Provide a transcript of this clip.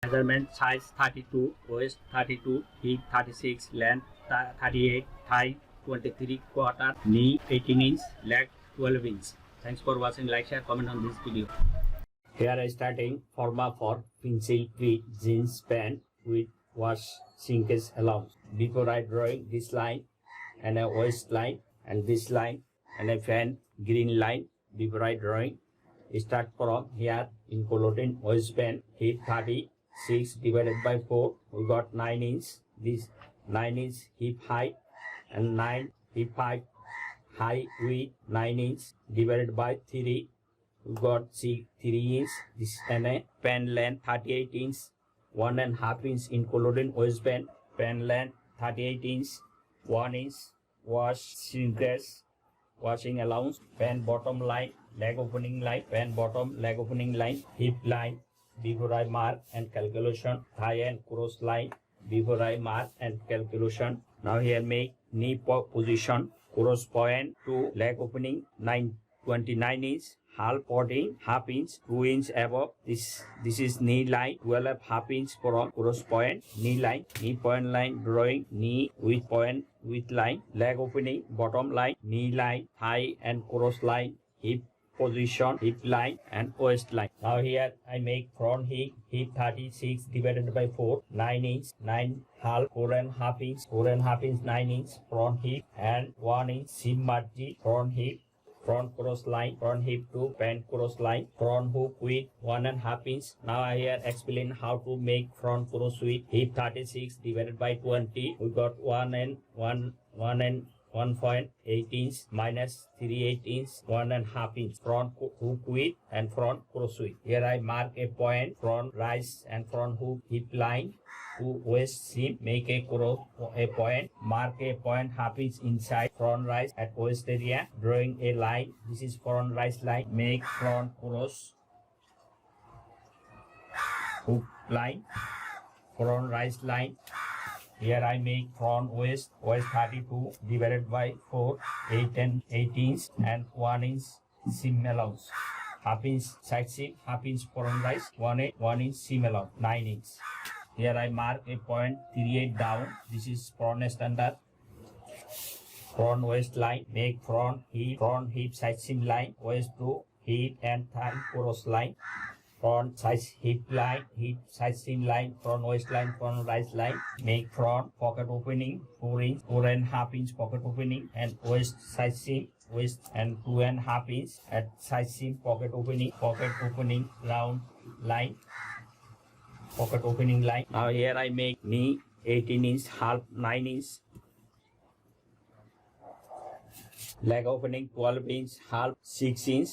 Measurement size 32, waist 32, hip 36, length 38, thigh 23 quarter, knee 18 inch, leg 12 inch. Thanks for watching. Like, share, comment on this video. Here I starting Farma for pencil fit jeans pant with wash shrinkage allowance. Before I drawing this line and a waist line and this line and a fan green line. Before I drawing, start from here including waistband, hip 36 divided by 4, we got 9 inch. This 9 inch hip height and 9 hip height high width 9 inch divided by 3, we got 3 inch. This and a pen length 38 inch, 1.5 inch including waistband, pen length 38 inch, 1 inch wash shrinkage washing allowance, pen bottom line, leg opening line, pen bottom leg opening line, hip line. Before I mark and calculation, thigh and cross line. Before I mark and calculation. Now here make knee position, cross point to leg opening 29 inch, half 14, half inch, 2 inch above. This is knee line, 12 half inch from cross point, knee line, knee point line, drawing knee with point with line, leg opening, bottom line, knee line, thigh and cross line, hip position, hip line and waist line. Now here I make front hip 36 divided by 4, 9 inch, 9 half, 4.5 inch, 4.5 inch, 9 inch, front hip and 1 inch seam margin, front hip, front cross line, front hip to pant cross line, front hook with 1.5 inch. Now I here explain how to make front cross with hip 36 divided by 20. We got 1.8 inch minus 3/8 inch, 1.5 inch front hook width and front cross width. Here I mark a point, front rise and front hook hip line to waist seam, make a cross a point, mark a point half inch inside front rise at waist area, drawing a line. This is front rise line, make front cross hook line, front rise line. Here I make front waist 32 divided by 4, 8 inch and 1 inch seam allowance, half inch side seam, half inch front rise, 1 inch seam allowance, 9 inch. Here I mark a point 38 down. This is front standard. Front waist line, make front hip side seam line, waist to hip and thigh cross line. Front side hip line, hip side seam line, front waist line, front rise line. Make front pocket opening 4 inch, 4.5 inch pocket opening and waist side seam, waist and 2.5 inch at side seam pocket opening round line, pocket opening line. Now here I make knee 18 inch, half 9 inch, leg opening 12 inch, half 6 inch,